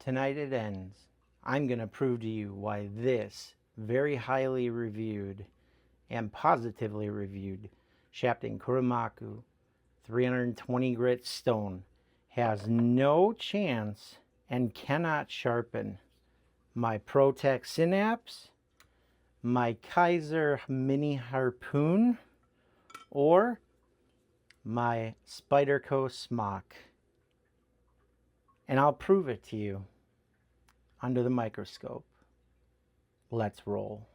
tonight it ends. I'm going to prove to you why this very highly reviewed and positively reviewed Shapton Kuromaku 320 grit stone has no chance and cannot sharpen my ProTech Synapse, my Kaiser Mini Harpoon, or my Spyderco Smock. And I'll prove it to you under the microscope. Let's roll.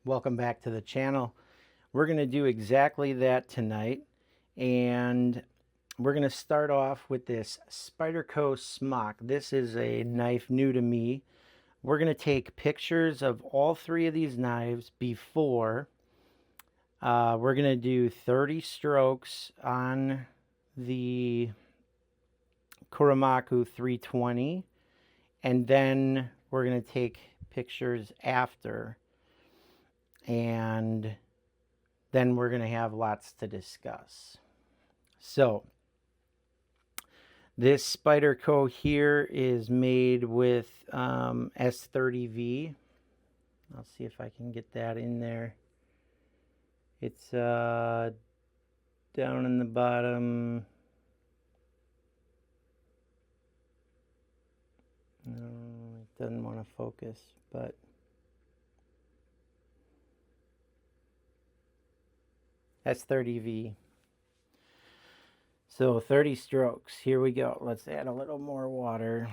Welcome back to the channel. We're going to do exactly that tonight, and we're going to start off with this Spyderco Smock. This is a knife new to me. We're going to take pictures of all three of these knives before. We're going to do 30 strokes on the Kuromaku 320, and then we're going to take pictures after, and then we're going to have lots to discuss. So this Spyderco here is made with S30V. I'll see if I can get that in there. It's down in the bottom. No, it doesn't want to focus, but S30V. So 30 strokes. Here we go. Let's add a little more water.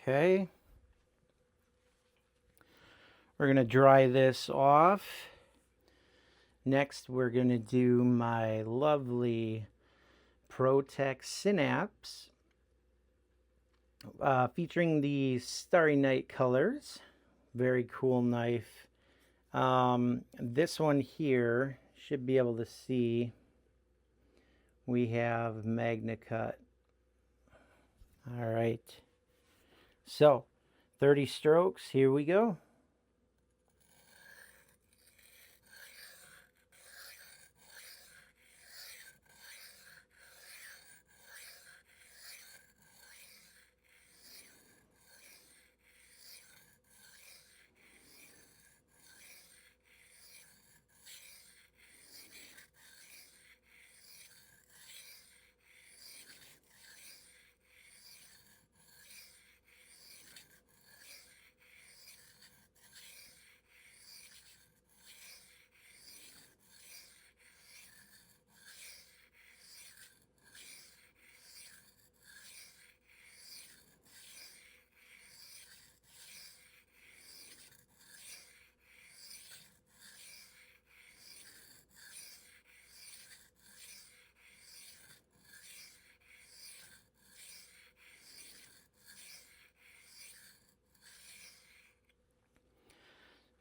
Okay. We're going to dry this off. Next, we're going to do my lovely ProTech Synapse, featuring the Starry Night colors. Very cool knife. This one here, should be able to see, we have MagnaCut. All right. So, 30 strokes, here we go.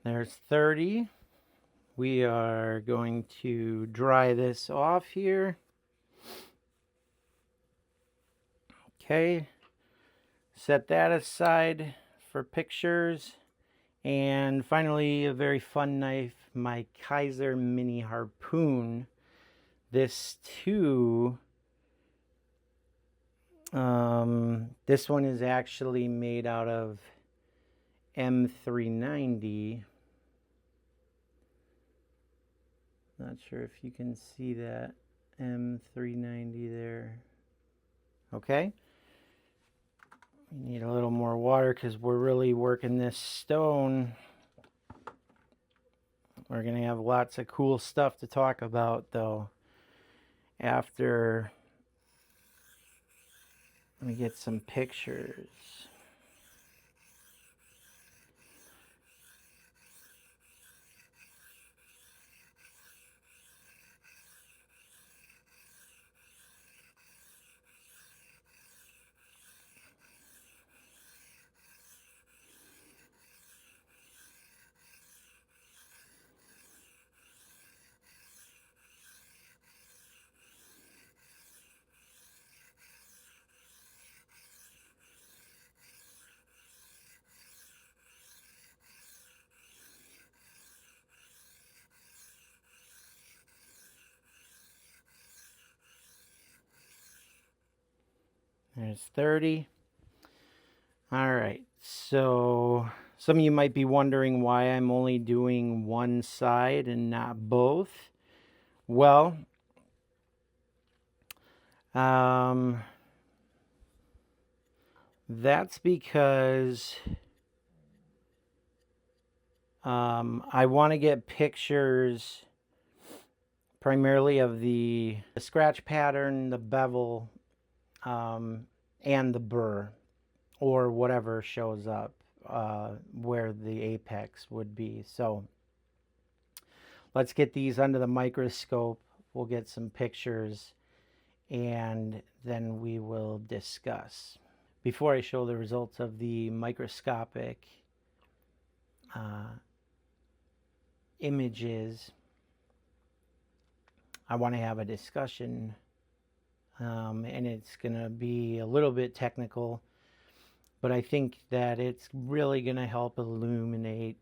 There's 30. We are going to dry this off here. Okay. Set that aside for pictures. And finally, a very fun knife, my Kaiser Mini Harpoon. This too, this one is actually made out of M390. Not sure if you can see that M390 there. Okay, we need a little more water because we're really working this stone. We're going to have lots of cool stuff to talk about, though, after we get some pictures. There's 30. All right, so some of you might be wondering why I'm only doing one side and not both. Well, that's because I want to get pictures primarily of the scratch pattern, the bevel, and the burr, or whatever shows up where the apex would be. So let's get these under the microscope. We'll get some pictures and then we will discuss. Before I show the results of the microscopic images, I want to have a discussion, and it's going to be a little bit technical, but I think that it's really going to help illuminate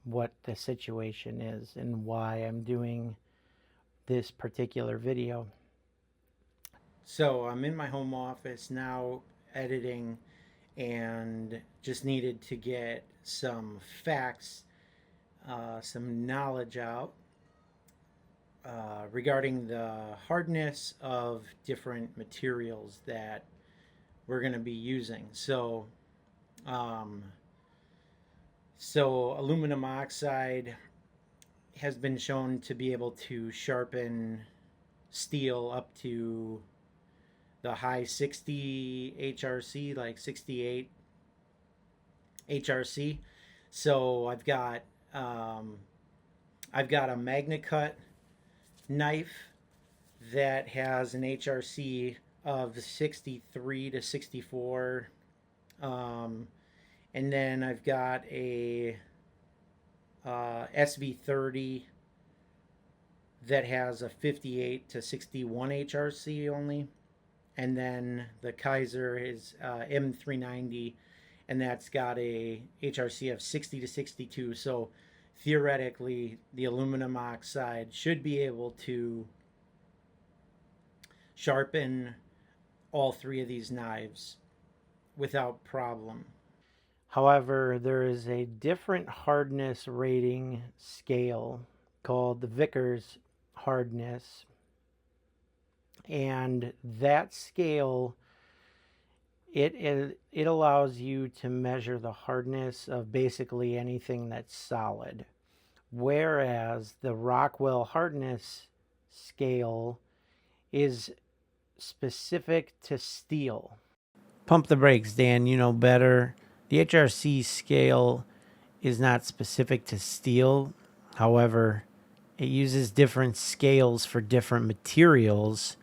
what the situation is and why I'm doing this particular video. So I'm in my home office now editing and just needed to get some facts, some knowledge out regarding the hardness of different materials that we're going to be using. So aluminum oxide has been shown to be able to sharpen steel up to the high 60 HRC, like 68 HRC. So I've got a MagnaCut knife that has an HRC of 63 to 64, and then I've got a SV30 that has a 58 to 61 HRC only, and then the Kaiser is M390, and that's got a HRC of 60 to 62. So theoretically, the aluminum oxide should be able to sharpen all three of these knives without problem. However, there is a different hardness rating scale called the Vickers hardness, and that scale it allows you to measure the hardness of basically anything that's solid, whereas the Rockwell hardness scale is specific to steel. Pump the brakes, Dan, you know better. The HRC scale is not specific to steel. However, it uses different scales for different materials,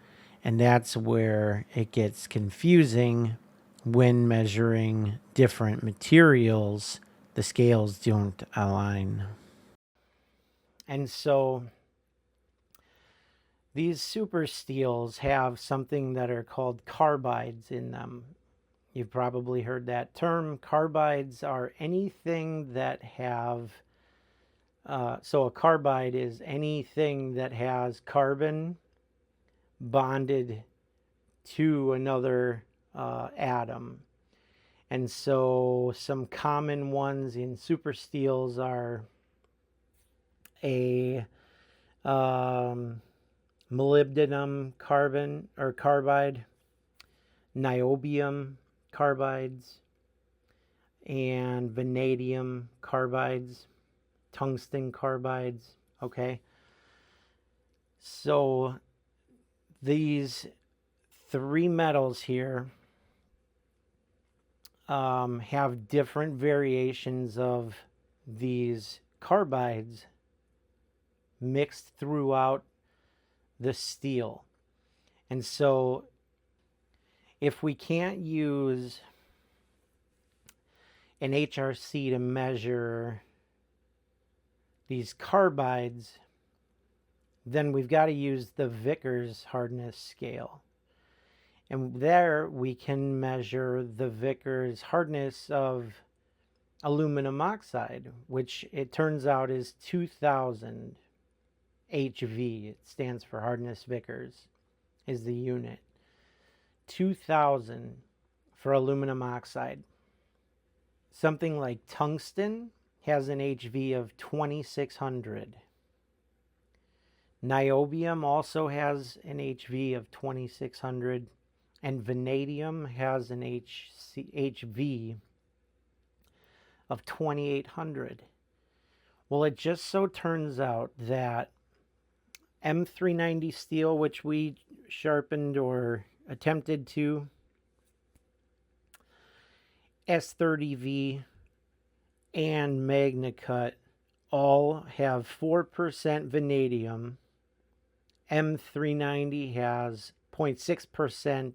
and that's where it gets confusing. When measuring different materials, the scales don't align. And so these super steels have something that are called carbides in them. You've probably heard that term. Carbides are anything that have, so a carbide is anything that has carbon bonded to another atom. And so some common ones in super steels are a molybdenum carbon or carbide, niobium carbides and vanadium carbides, tungsten carbides, okay? So these three metals here have different variations of these carbides mixed throughout the steel. And so if we can't use an HRC to measure these carbides, then we've got to use the Vickers hardness scale. And there we can measure the Vickers hardness of aluminum oxide, which it turns out is 2000 HV. It stands for hardness Vickers, is the unit. 2000 for aluminum oxide. Something like tungsten has an HV of 2600. Niobium also has an HV of 2600. And vanadium has an HV of 2800. Well, it just so turns out that M390 steel, which we sharpened or attempted to, S30V, and MagnaCut all have 4% vanadium. M390 has 0.6%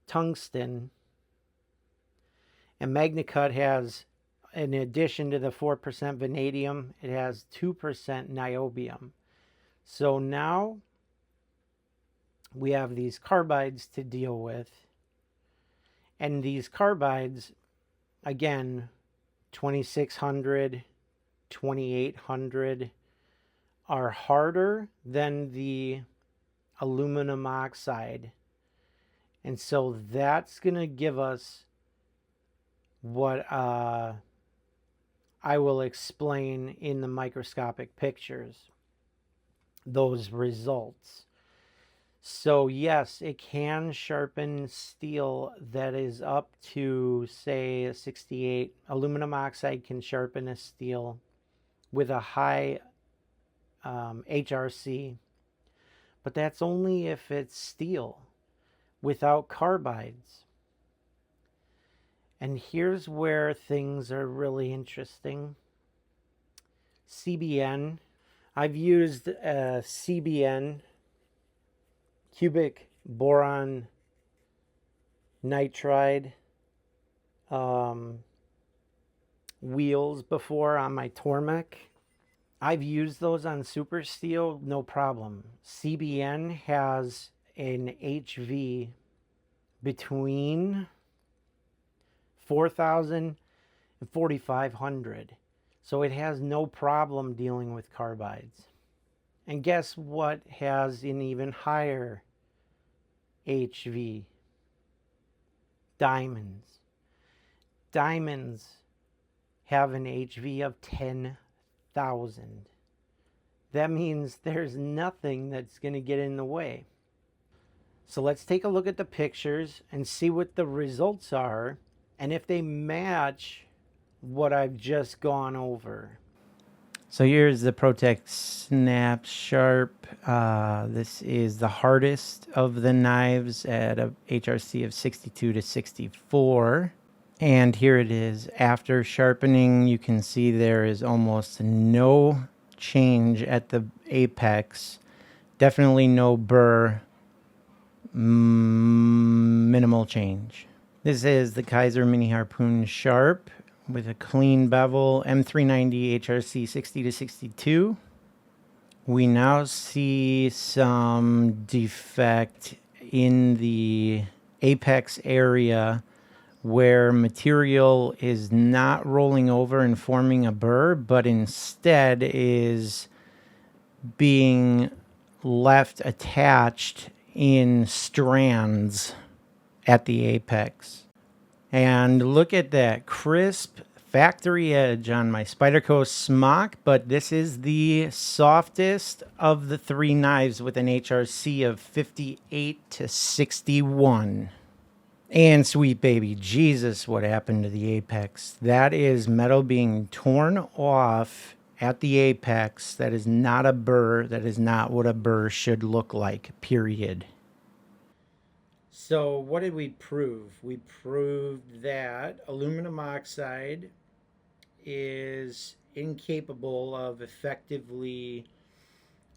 tungsten, and MagnaCut has, in addition to the 4% vanadium, it has 2% niobium. So now we have these carbides to deal with, and these carbides, again, 2600, 2800, are harder than the aluminum oxide. And so that's going to give us what I will explain in the microscopic pictures, those results. So yes, it can sharpen steel that is up to, say, 68. Aluminum oxide can sharpen a steel with a high HRC, but that's only if it's steel without carbides. And here's where things are really interesting. CBN. I've used CBN, cubic boron nitride, wheels before on my Tormek. I've used those on super steel, no problem. CBN has an HV between 4,000 and 4,500. So it has no problem dealing with carbides. And guess what has an even higher HV? Diamonds. Diamonds have an HV of 10,000. That means there's nothing that's going to get in the way. So let's take a look at the pictures and see what the results are and if they match what I've just gone over. So here's the Protect Snap Sharp. This is the hardest of the knives at a HRC of 62 to 64. And here it is. After sharpening, you can see there is almost no change at the apex. Definitely no burr. Minimal change. This is the Kaiser Mini Harpoon Sharp with a clean bevel, M390 HRC 60 to 62. We now see some defect in the apex area where material is not rolling over and forming a burr, but instead is being left attached in strands at the apex. And look at that crisp factory edge on my Spyderco smock, but this is the softest of the three knives with an HRC of 58 to 61. And sweet baby Jesus, what happened to the apex? That is metal being torn off at the apex. That is not a burr. That is not what a burr should look like, period. So what did we prove? We proved that aluminum oxide is incapable of effectively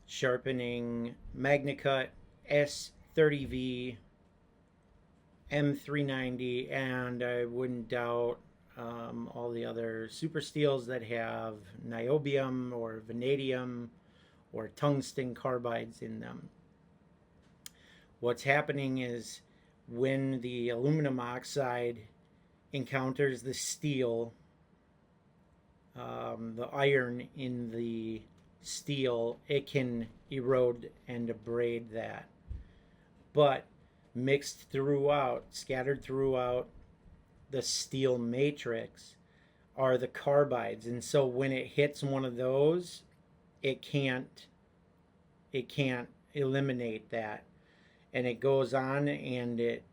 sharpening MagnaCut S30V, M390, and I wouldn't doubt all the other super steels that have niobium or vanadium or tungsten carbides in them. What's happening is when the aluminum oxide encounters the steel, the iron in the steel, it can erode and abrade that. But mixed throughout, scattered throughout the steel matrix are the carbides. And so when it hits one of those, it can't eliminate that. And it goes on and it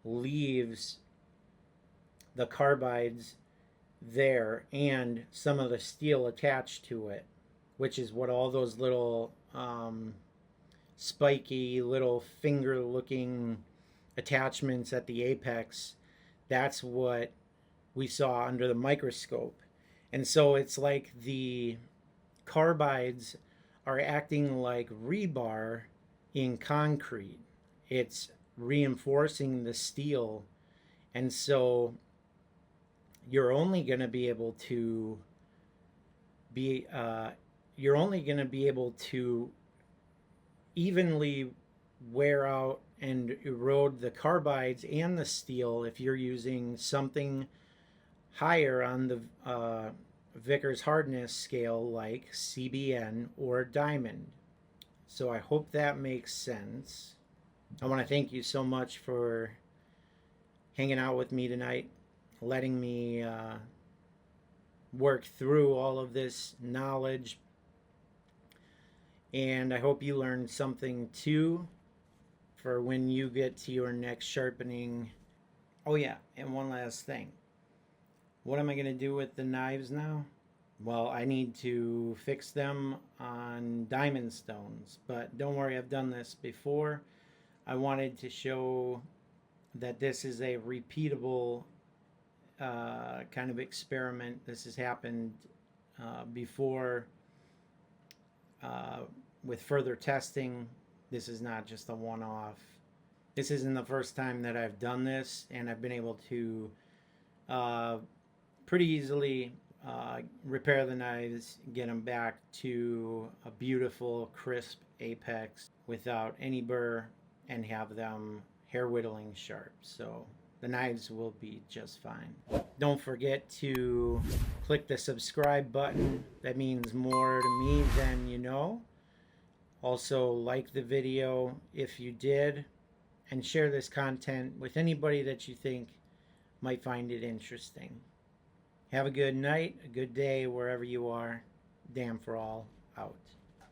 leaves the carbides there and some of the steel attached to it, which is what all those little spiky little finger looking attachments at the apex, that's what we saw under the microscope. And so it's like the carbides are acting like rebar in concrete. It's reinforcing the steel, and so you're only going to be able to evenly wear out and erode the carbides and the steel if you're using something higher on the Vickers hardness scale like CBN or diamond. So I hope that makes sense. I want to thank you so much for hanging out with me tonight, letting me work through all of this knowledge. And I hope you learned something too for when you get to your next sharpening. Oh yeah, and one last thing. What am I going to do with the knives now? Well, I need to fix them on diamond stones, but don't worry, I've done this before. I wanted to show that this is a repeatable kind of experiment. This has happened before with further testing. This is not just a one-off. This isn't the first time that I've done this, and I've been able to pretty easily repair the knives, get them back to a beautiful, crisp apex without any burr, and have them hair whittling sharp. So the knives will be just fine. Don't forget to click the subscribe button. That means more to me than you know. Also, like the video if you did, and share this content with anybody that you think might find it interesting. Have a good night, a good day wherever you are. Damn for all, out.